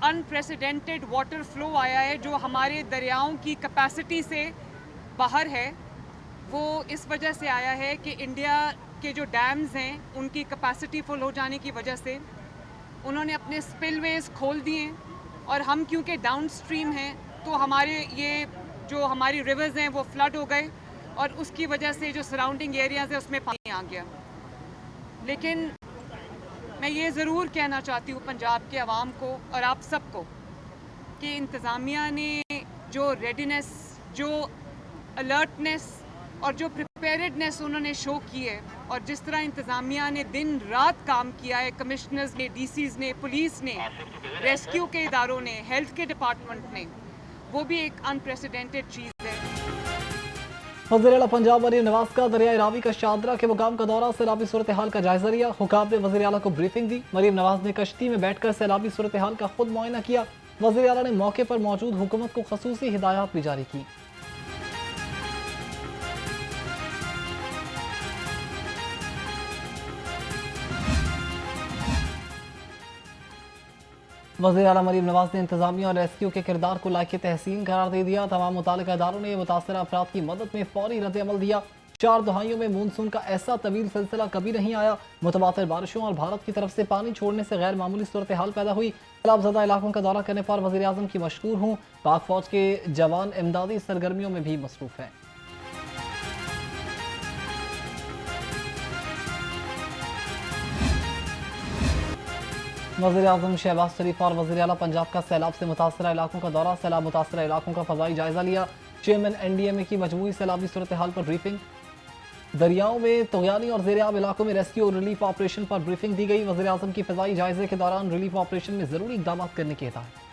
Unprecedented water flow आया है जो हमारे दरियाओं की कैपेसिटी से बाहर है। वो इस वजह से आया है कि इंडिया के जो डैम्स हैं उनकी कैपेसिटी फुल हो जाने की वजह से उन्होंने अपने स्पिलवेज खोल दिए और हम क्योंकि डाउन स्ट्रीम हैं तो हमारे ये जो हमारी रिवर्स हैं वो फ्लड हो गए और उसकी वजह से जो सराउंडिंग एरियाज़ है उसमें पानी आ गया। लेकिन मैं ये ज़रूर कहना चाहती हूँ पंजाब के अवाम को और आप सबको कि इंतज़ामिया ने जो रेडीनेस, जो अलर्टनेस और जो प्रिपेयर्डनेस उन्होंने शो की है और जिस तरह इंतज़ामिया ने दिन रात काम किया है, कमिश्नर्स ने, डीसीज़ ने, पुलिस ने, रेस्क्यू के इदारों ने, हेल्थ के डिपार्टमेंट ने, वो भी एक अनप्रेसिडेंटेड चीज़ है। वज़ीर-ए-आला पंजाब मरीम नवाज का दरियाई रावी का शादरा के मुकाम का दौरा, सैलाबी सूरत हाल का जायजा लिया। हुकाम ने वज़ीर-ए-आला को ब्रीफिंग दी। मरीम नवाज ने कश्ती में बैठकर सैलाबी सूरत हाल का खुद मुआयना किया। वज़ीर-ए-आला ने मौके पर मौजूद हुकूमत को खसूसी हिदायत भी जारी की। वज़ीर-ए-आला मरीम नवाज ने इंतजामिया और रेस्क्यू के किरदार को लायक तहसीन करार दे दिया। तमाम मुतालिका इदारों ने मुतासरा अफराद की मदद में फौरी रद्द-ए-अमल दिया। 4 दहाइयों में मानसून का ऐसा तवील सिलसिला कभी नहीं आया। मुतबातिर बारिशों और भारत की तरफ से पानी छोड़ने से गैर मामूली सूरत हाल पैदा हुई। सैलाबज़दा इलाकों का दौरा करने पर वज़ीर आज़म की मशकूर हूँ। पाक फौज के जवान इमदादी सरगर्मियों में भी मसरूफ़ हैं। वज़ीर-ए-आज़म शहबाज शरीफ और वज़ीर-ए-आला पंजाब का सैलाब से मुतासरा इलाकों का दौरा, सैलाब मुतासरा इलाकों का फ़ज़ाई जायज़ा लिया। चेयरमैन NDMA की मजमूई सैलाबी सूरत हाल पर ब्रीफिंग। दरियाओं में तगयानी और ज़ेर-ए-आब इलाकों में रेस्क्यू और रिलीफ ऑपरेशन पर ब्रीफिंग दी गई। वज़ीर-ए-आज़म की फ़ज़ाई जायजे के दौरान रिलीफ ऑपरेशन में ज़रूरी इक़दाम करने की हिदायत।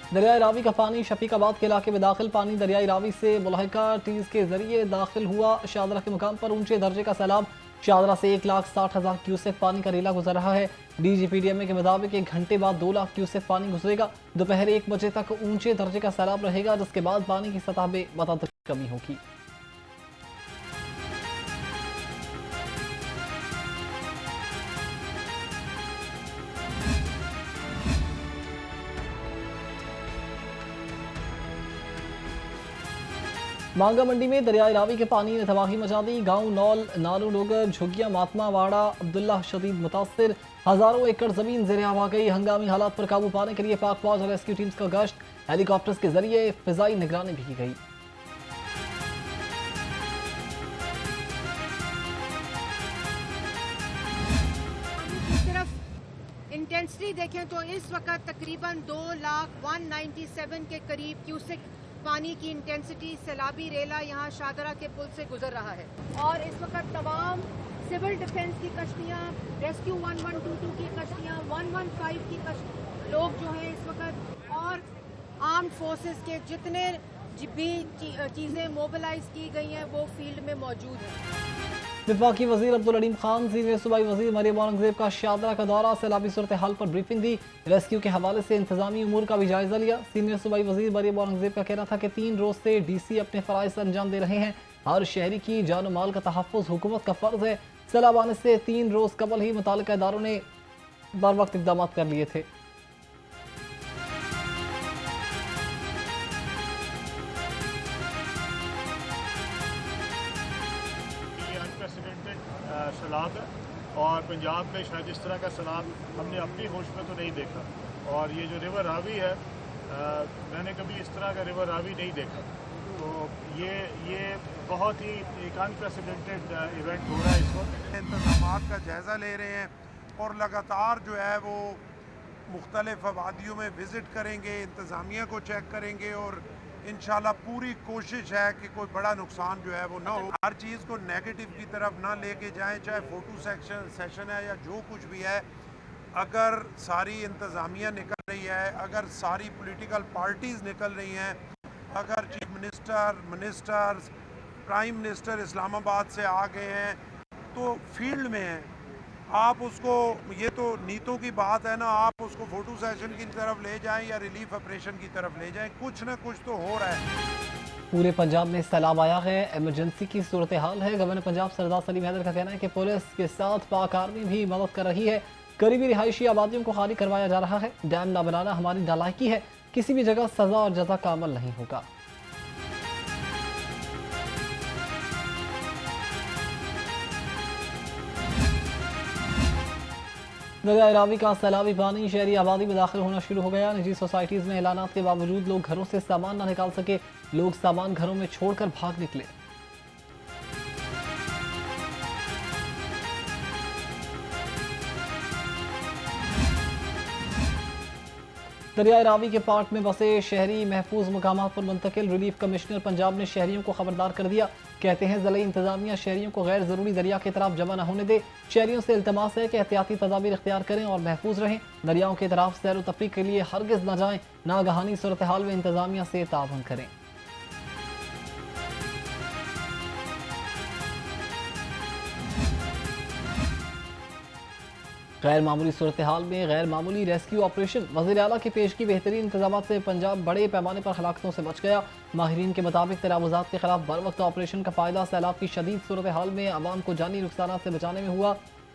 दरियाई रावी का पानी शफीकाबाद के इलाके में दाखिल। पानी दरियाई रावी से मुलाहिका टीज के जरिए दाखिल हुआ। शादरा के मुकाम पर ऊंचे दर्जे का सैलाब। शादरा से 1,60,000 क्यूसेक पानी का रेला गुजर रहा है। DGPDMA के मुताबिक 1 घंटे बाद 2 लाख क्यूसेक पानी गुजरेगा। दोपहर 1 बजे तक ऊंचे दर्जे का सैलाब रहेगा, जिसके बाद पानी की सतह में मतअद्दिल कमी होगी। मांगा मंडी में दरियाई रावी के पानी ने तबाही मचा दी। गांव नौल, नानू डोगर, झुगिया, मातमा वाड़ा, अब्दुल्ला शदीद मुतासर। हजारों एकड़ जमीन ज़ेर-ए-आब आ गई। हंगामी हालात पर काबू पाने के लिए पाक फौज और रेस्क्यू टीम्स का गश्त, हेलीकॉप्टर्स के जरिए फिजाई निगरानी भी की गई। इंटेंसिटी देखें तो इस वक्त तकरीबन 2,197,000 के करीब क्यूसेक पानी की इंटेंसिटी सैलाबी रेला यहाँ शादरा के पुल से गुजर रहा है। और इस वक्त तमाम सिविल डिफेंस की कश्तियाँ, रेस्क्यू 1122 की कश्तियाँ, 115 की लोग जो हैं इस वक्त, और आर्म्ड फोर्सेस के जितने भी चीज़ें मोबिलाइज की गई हैं वो फील्ड में मौजूद हैं। वफाकी वज़ीर अब्दुल अलीम खान, सीनियर सूबाई वज़ीर मरियम औरंगज़ेब का शादरा का दौरा, सैलाबी सूरत हाल पर ब्रीफिंग दी। रेस्क्यू के हवाले से इंतजामी उमूर का भी जायजा लिया। सीनियर सूबाई वज़ीर मरियम औरंगज़ेब का कहना था कि 3 रोज़ से DC अपने फ़राइज़ अंजाम दे रहे हैं। हर शहरी की जान माल का तहफ़्फ़ुज़ हुकूमत का फ़र्ज़ है। सैलाब आने से 3 रोज़ कबल ही मुतालिका इदारों ने बर वक्त इक़दाम कर लिए थे। सैलाब है और पंजाब में शायद इस तरह का सैलाब हमने अपनी होश में तो नहीं देखा। और ये जो रिवर रावी है, मैंने कभी इस तरह का रिवर रावी नहीं देखा। तो ये बहुत ही एक अनप्रेसिडेंटेड इवेंट हो रहा है इस वक्त। इंतज़ामात का जायज़ा ले रहे हैं और लगातार जो है वो मुख्तलिफ आबादियों में विज़िट करेंगे, इंतज़ामिया को चेक करेंगे और इंशाल्लाह पूरी कोशिश है कि कोई बड़ा नुकसान जो है वो ना हो। हर चीज़ को नेगेटिव की तरफ ना लेके जाएं, चाहे फ़ोटो सेशन है या जो कुछ भी है। अगर सारी इंतज़ामिया निकल रही है, अगर सारी पॉलिटिकल पार्टीज़ निकल रही हैं, अगर chief ministers, prime minister Islamabad से आ गए हैं तो फील्ड में हैं, आप उसको, ये तो नीतों की बात है ना, आप उसको फोटो सेशन की तरफ ले जाएं या रिलीफ ऑपरेशन की तरफ ले जाएं, कुछ ना कुछ तो हो रहा है। पूरे पंजाब में सैलाब आया है, इमरजेंसी की सूरत हाल है। गवर्नर पंजाब सरदार सलीम हैदर का कहना है कि पुलिस के साथ पाक आर्मी भी मदद कर रही है। करीबी रिहायशी आबादियों को खाली करवाया जा रहा है। डैम न बनाना हमारी नालायकी है, किसी भी जगह सजा और जजा का अमल नहीं होगा। दरिया रावी का सैलाबी पानी शहरी आबादी में दाखिल होना शुरू हो गया। निजी सोसाइटीज में ऐलानात के बावजूद लोग घरों से सामान न निकाल सके। लोग सामान घरों में छोड़कर भाग निकले। दरिया रावी के पार्ट में बसे शहरी महफूज मकामात पर मुंतकिल। रिलीफ कमिश्नर पंजाब ने शहरियों को खबरदार कर दिया। कहते हैं ज़िला इंतजामिया शहरियों को गैर ज़रूरी दरिया की तरफ जमा न होने दे। शहरियों से इल्तमास है कि एहतियाती तदाबीर इख्तियार करें और महफूज रहें। दरियाओं की तरफ सैर व तफरीक के लिए हरगिज़ न जाएं। नागहानी सूरत हाल में इंतजामिया से ताउन करें। गैर मामूली सूरत हाल में गैर मामूली रेस्क्यू ऑपरेशन। वज़ीर आला की पेशगी बेहतरीन इंतजाम से पंजाब बड़े पैमाने पर हलाकतों से बच गया। माहिरीन के मुताबिक तरावुज़ात के खिलाफ बर वक्त ऑपरेशन का फ़ायदा सैलाब की शदीद सूरत हाल में आवाम को जानी नुकसान से बचाने में हुआ।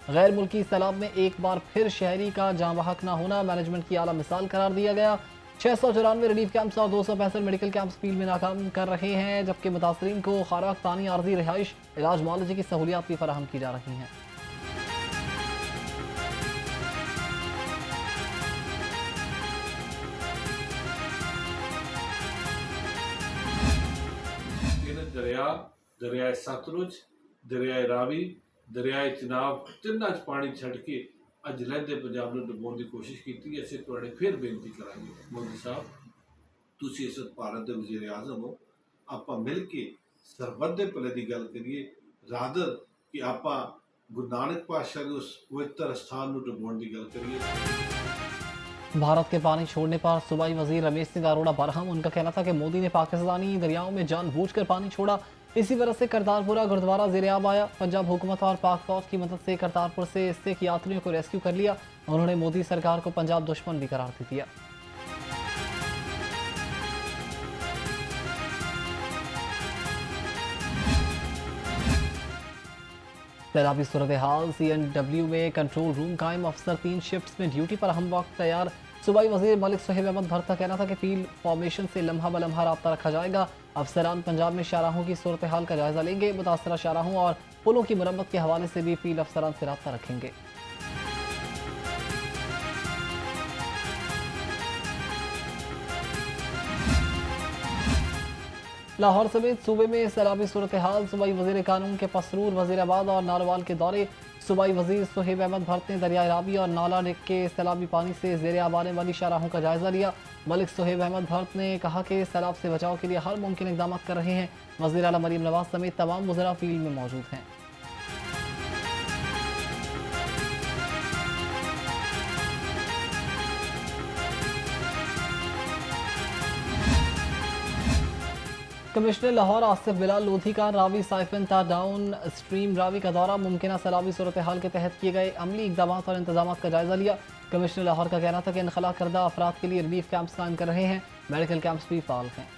गैर मुल्की सैलाब में एक बार फिर शहरी का जाँ बहक न होना मैनेजमेंट की आला मिसाल करार दिया गया। 694 रिलीफ कैंप्स और 265 मेडिकल कैंप्स फील्ड में नाकाम कर रहे हैं, जबकि मुतासरीन को खाराक पानी, आर्जी रिहाइश, इलाज, मुआलजे की सहूलियात भी फराहम की जा रही हैं। दरिया सतलुज, दरिया रावी, दरिया चिनाब तिन्ना च पानी छड़ के अज लहदे पंजाब में डुबाने की कोशिश की। असें तुहाडे फिर बेनती करांगे मोदी साहब, तुसीं इस भारत के वजीर आजम हो, आपां मिल के सरबत दे भले की गल करिए, रादर कि आपां गुरु नानक पातशाह के उस पवित्र स्थान को डुबाने की गल करिए। भारत के पानी छोड़ने पर सूबाई वजीर रमेश सिंह अरोड़ा बरहम। उनका कहना था कि मोदी ने पाकिस्तानी दरियाओं में जानबूझकर पानी छोड़ा। इसी वजह से करतारपुरा गुरुद्वारा ज़ेर-ए-आब आया। पंजाब हुकूमत और पाक फौज की मदद से करतारपुर से सिख यात्रियों को रेस्क्यू कर लिया। उन्होंने मोदी सरकार को पंजाब दुश्मन भी करार दे दिया। सैलाबी सूरत हाल, CNW में कंट्रोल रूम कायम। अफसर 3 शिफ्ट्स में ड्यूटी पर हम वक्त तैयार। सूबाई वजीर मलिक सोहेब अहमद भट्ट का कहना था कि फील्ड फॉर्मेशन से लम्हा ब लम्हा रब्ता रखा जाएगा। अफसरान पंजाब में शाहराहों की सूरत हाल का जायजा लेंगे। मुतासरा शाहराहों और पुलों की मरम्मत के हवाले से भी फील्ड अफसरान से रब्ता रखेंगे। लाहौर समेत सूबे में सैलाबी सूरत हाल। सूबाई वजीर कानून के पसरूर, वजीराबाद और नारोवाल के दौरे। सूबाई वजीर सोहेब अहमद भट्ट ने दरिया रावी और नाला के सैलाबी पानी से ज़ेर-ए-आब आने वाली शाहराहों का जायजा लिया। मलिक सोहेब अहमद भट्ट ने कहा कि सैलाब से बचाव के लिए हर मुमकिन इकदाम कर रहे हैं। वज़ीर आला मरीम नवाज समेत तमाम वज़रा फील्ड में मौजूद हैं। कमिश्नर लाहौर आसिफ बिलाल लोधी का रावी साइफन ता डाउन स्ट्रीम रावी का दौरा। मुमकिन सैलाबी सूरत हाल के तहत किए गए अमली इकदाम और इंतजाम का जायजा लिया। कमिश्नर लाहौर का कहना था कि इनखला करदा अफराद के लिए रिलीफ कैंप्स कायम कर रहे हैं। मेडिकल कैंप्स भी फाल हैं।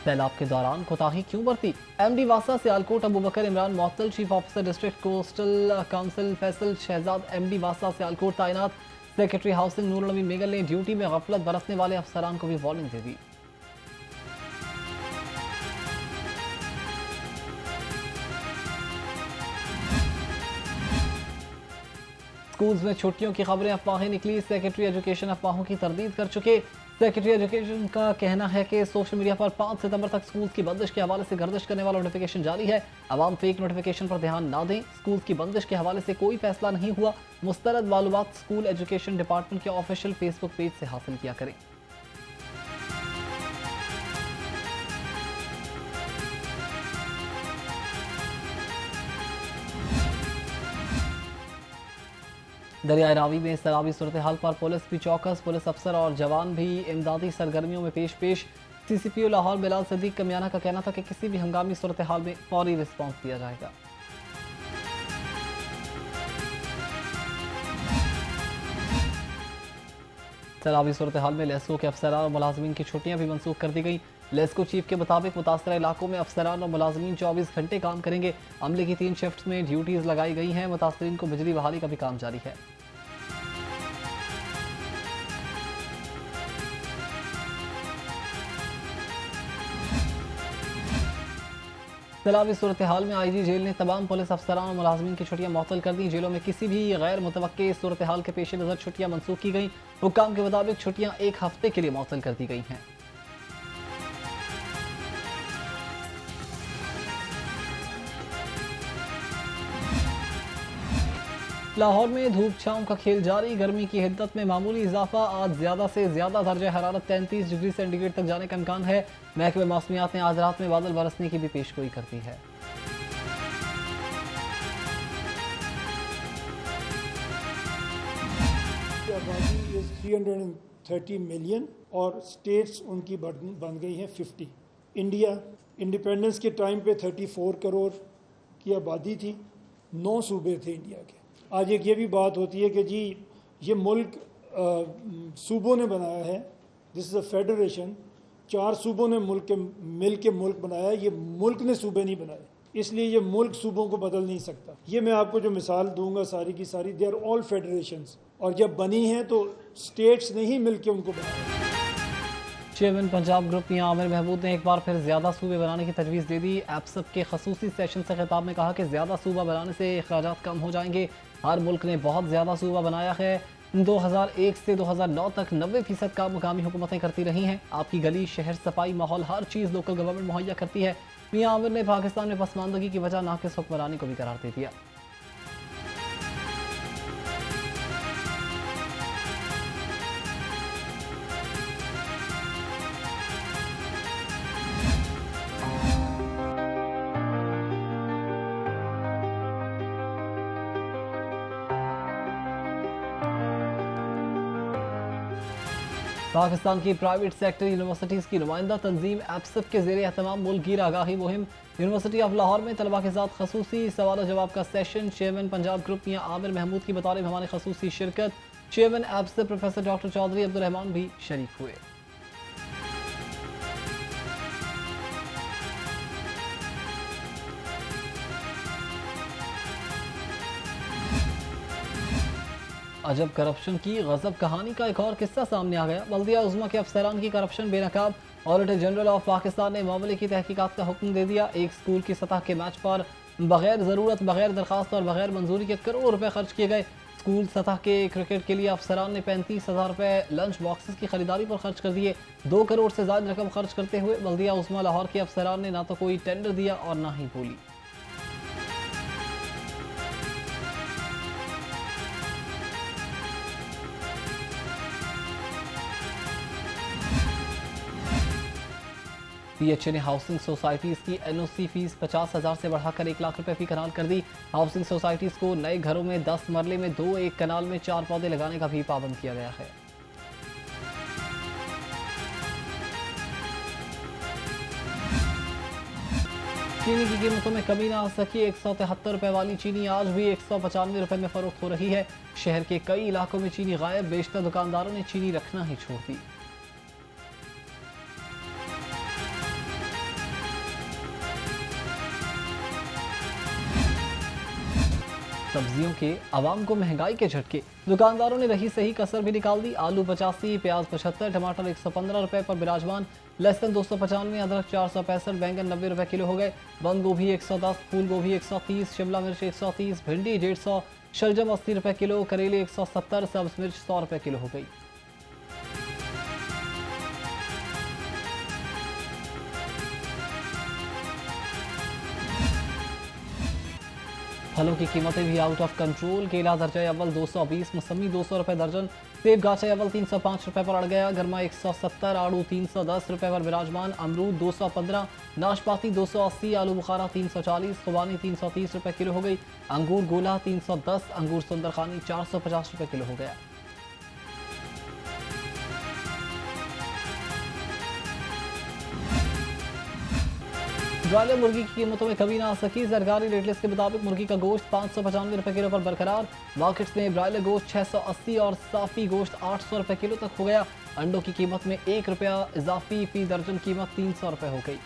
सैलाब के दौरान कोताही क्यों बरती? MD वासा सियालकोट अबू बकर इमरान मुअत्तल। Chief officer district coastal council Faisal Shahzad MD वासा सियालकोट तैनात। सेक्रेटरी हाउसिंग नूर नबी मेगल ने ड्यूटी में गफलत बरतने वाले अफसरान को भी वार्निंग दे दी। स्कूल्स में छुट्टियों की खबरें, अफवाहें निकली। सेक्रेटरी एजुकेशन अफवाहों की तरदीद कर चुके। सेक्रेटरी एजुकेशन का कहना है कि सोशल मीडिया पर 5 सितंबर तक स्कूल्स की बंदिश के हवाले से गर्दिश करने वाला नोटिफिकेशन जारी है। आवाम फेक नोटिफिकेशन पर ध्यान ना दें। स्कूल्स की बंदिश के हवाले से कोई फैसला नहीं हुआ। मुस्तरद मालूमात स्कूल एजुकेशन डिपार्टमेंट के ऑफिशियल फेसबुक पेज से हासिल किया करें। दरिया रावी में सैलाबी सूरत हाल पर पुलिस भी चौकस। पुलिस अफसर और जवान भी इमदादी सरगर्मियों में पेश। CCPO लाहौर बिलाल सदीक कमियाना का कहना था कि किसी भी हंगामी सूरत हाल में फौरी रिस्पॉन्स दिया जाएगा। सैलाबी सूरत हाल में लेस्को के अफसरान और मुलाजमीन की छुट्टियां भी मनसूख कर दी गई। लेस्को चीफ के मुताबिक मुतासरा इलाकों में अफसरान और मुलाजमीन 24 घंटे काम करेंगे। अमले की 3 शिफ्ट में ड्यूटीज लगाई गई हैं। मुतासरीन को बिजली बहाली का भी काम जारी है। सैलाबी सूरत हाल में IG जेल ने तमाम पुलिस अफसरान और मुलाजमीन की छुट्टियां मुअत्तल कर दी। जेलों में किसी भी गैर मुतवक्के सूरत हाल के पेश नज़र छुट्टियां मनसूख की गई। हुक्काम के मुताबिक छुट्टियां 1 हफ्ते के लिए मुअत्तल कर दी गई हैं। लाहौर में धूप छांव का खेल जारी। गर्मी की हिद्दत में मामूली इजाफा। आज ज्यादा से ज्यादा दर्जा हरारत 33 डिग्री सेंटीग्रेड तक जाने का इम्कान है। महकमे मौसमियात ने आज रात में बादल बरसने की भी पेशगोई कर दी है। आबादी इज 330 मिलियन और स्टेट्स उनकी बन गई हैं 50। इंडिया इंडिपेंडेंस के टाइम पे 34 करोड़ की आबादी थी, 9 सूबे थे इंडिया के। आज एक ये भी बात होती है कि जी ये मुल्क सूबों ने बनाया है, दिस इज़ अ फेडरेशन। 4 सूबों ने मिल के मुल्क बनाया है, ये मुल्क ने सूबे नहीं बनाए, इसलिए ये मुल्क सूबों को बदल नहीं सकता। ये मैं आपको जो मिसाल दूंगा सारी की सारी, दे आर ऑल फेडरेशंस, और जब बनी हैं तो स्टेट्स ने ही मिल के उनको बनाया। चेयरमैन पंजाब ग्रुप मियां आमिर महमूद ने एक बार फिर ज्यादा सूबे बनाने की तजवीज़ दे दी। एप्सप के खसूसी सेशन से खिताब में कहा कि ज्यादा सूबा बनाने से अखराजात कम हो जाएंगे। हर मुल्क ने बहुत ज्यादा सूबा बनाया है। 2001 से 2009 तक 90% काम मुकामी हुकूमतें करती रही हैं। आपकी गली, शहर, सफाई, माहौल, हर चीज़ लोकल गवर्नमेंट मुहैया करती है। मियां आमिर ने पाकिस्तान में पसमानदगी की वजह नाकिस हुक्मरानी को भी करार दे दिया। पाकिस्तान की प्राइवेट सेक्टर यूनिवर्सिटीज़ की नुमाइंदा तंजीम एप्सप के ज़ेरे एहतमाम मुल्कगीर आगाही मुहिम। यूनिवर्सिटी ऑफ लाहौर में तलबा के साथ खसूसी सवाल जवाब का सेशन। चेयरमैन पंजाब ग्रुप मियां आमिर महमूद की बतौर मेहमान खसूसी शिरकत। चेयरमैन एप्सप प्रोफेसर डॉक्टर चौधरी अब्दुल रहमान भी शरीक हुए। अजब करप्शन की गजब कहानी का एक और किस्सा सामने आ गया। बल्दिया उज़्मा के अफसरान की करप्शन बेनकाब। ऑडिटर जनरल ऑफ पाकिस्तान ने मामले की तहकीकात का हुक्म दे दिया। एक स्कूल की सतह के मैच पर बगैर ज़रूरत, बगैर दरखास्त और बगैर मंजूरी के करोड़ रुपए खर्च किए गए। स्कूल सतह के क्रिकेट के लिए अफसरान ने 35,000 रुपए लंच बॉक्सेस की खरीदारी पर खर्च कर दिए। 2 करोड़ से ज़्यादा रकम खर्च करते हुए बल्दिया उज़्मा लाहौर के अफसरान ने ना तो कोई टेंडर दिया और ना ही बोली। PHA ने हाउसिंग सोसाइटीज़ की NOC फीस 50,000 से बढ़ाकर 1 लाख रुपए फी कनाल कर दी। हाउसिंग सोसाइटीज़ को नए घरों में 10 मरले में 2, 1 कनाल में 4 पौधे लगाने का भी पाबंद किया गया है। चीनी की कीमतों में कमी ना आ सकी। 173 रुपए वाली चीनी आज भी 195 रुपए में फरोख्त हो रही है। शहर के कई इलाकों में चीनी गायब। बेशतर दुकानदारों ने चीनी रखना ही छोड़ दी। सब्जियों के आवाम को महंगाई के झटके। दुकानदारों ने रही सही कसर भी निकाल दी। आलू 85, प्याज 75, टमाटर 115 रुपए पर विराजमान। लहसुन 295, अदरक 465, बैंगन 90 रुपए किलो हो गए। बंद गोभी 110, फूल गोभी 130, शिमला मिर्च 130, भिंडी 150, शलजम 80 रुपए किलो, करेले 170, सब्ज मिर्च 100 रुपए किलो हो गई। फलों की कीमतें भी आउट ऑफ कंट्रोल। केला दर्जा अव्वल 220, मौसमी 200 रुपए दर्जन, सेब गाछे अव्वल 305 रुपए पर अड़ गया। गरमा 170, आड़ू 310 रुपए पर विराजमान। अमरूद 215, नाशपाती 280, आलू बुखारा 340, खुबानी 330 रुपए किलो हो गई। अंगूर गोला 310, अंगूर सुंदरखानी 450 रुपए किलो हो गया। ब्रॉयलर मुर्गी की कीमतों में कमी ना आ सकी। सरकारी रेट लिस्ट के मुताबिक मुर्गी का गोश्त 595 रुपए किलो पर बरकरार। मार्केट्स में ब्रॉयलर गोश्त 680 और साफी गोश्त 800 रुपए किलो तक हो गया। अंडों की कीमत में 1 रुपया इजाफी, फी दर्जन कीमत 300 रुपए हो गई।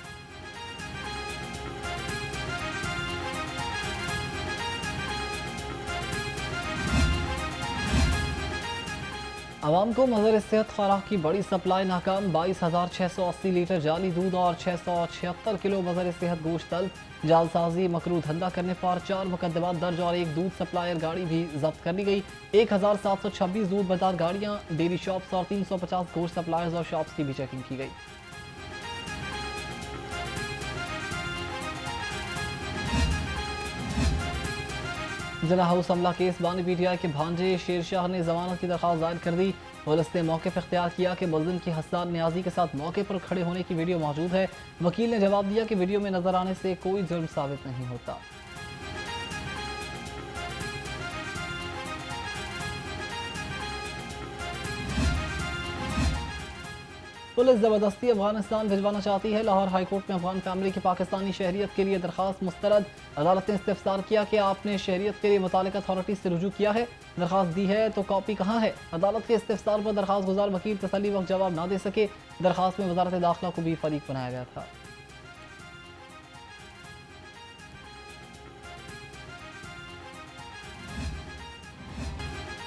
आवाम को मज़र सेहत खुराक की बड़ी सप्लाई नाकाम। 22,680 लीटर जाली दूध और 676 किलो मज़र सेहत गोश्त तलब। जालसाजी मकरू धंधा करने पर 4 मुकदमात दर्ज और एक दूध सप्लायर गाड़ी भी जब्त कर ली गई। 1726 दूध बाजार गाड़ियाँ, डेयरी शॉप्स और 350 गोश्त सप्लायर्स और शॉप्स की भी चेकिंग की गई। जिला हाउस हमला केस बानी पीटीआई के भांजे शेरशाह ने जमानत की दरख्वास्त दायर कर दी। पुलिस ने मौके पर इख्तियार किया कि मुलजिम की हसन न्याजी के साथ मौके पर खड़े होने की वीडियो मौजूद है। वकील ने जवाब दिया कि वीडियो में नजर आने से कोई जुर्म साबित नहीं होता। पुलिस जबरदस्ती अफगानिस्तान भिजवाना चाहती है। लाहौर हाईकोर्ट में अफगान फैमिली की पाकिस्तानी शहरियत के लिए दरखास्त मुस्तरद। अदालत ने इस्तिफसार किया कि आपने शहरियत के लिए मुतालिका अथॉरिटी से रुजू किया है, दरखास्त दी है तो कॉपी कहाँ है। अदालत के इस्तिफसार पर दरखास्त गुजार वकील तसल्ली वक्त जवाब ना दे सके। दरखास्त में वजारत दाखिला को भी फरीक बनाया गया था।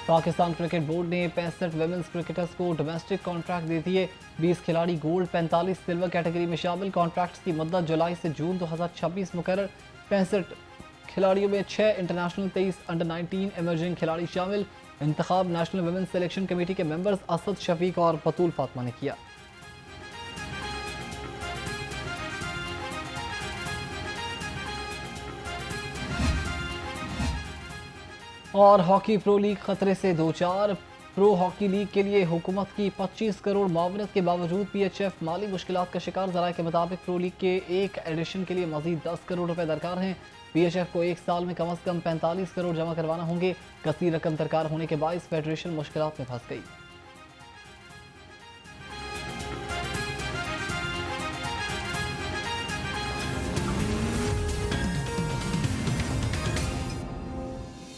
पाकिस्तान क्रिकेट बोर्ड ने 65 विमेंस क्रिकेटर्स को डोमेस्टिक कॉन्ट्रैक्ट दे दिए। 20 खिलाड़ी गोल्ड, 45 सिल्वर कैटेगरी में शामिल। कॉन्ट्रैक्ट्स की मुद्दत जुलाई से जून 2026 मुकर्रर। 65 खिलाड़ियों में 6 इंटरनेशनल, 23 अंडर 19 इमर्जिंग खिलाड़ी शामिल। इंतखाब नेशनल विमेंस सिलेक्शन कमेटी के मेंबर्स असद शफीक और बतूल फातिमा ने किया। और हॉकी प्रो लीग खतरे से दो चार। प्रो हॉकी लीग के लिए हुकूमत की 25 करोड़ मावनत के बावजूद पीएचएफ माली मुश्किलात का शिकार। ज़राए के मुताबिक प्रो लीग के एक एडिशन के लिए मजीद 10 करोड़ रुपए दरकार हैं। पीएचएफ को एक साल में कम 45 करोड़ जमा करवाना होंगे। कसीर रकम दरकार होने के बायस फेडरेशन मुश्किलात में फंस गई।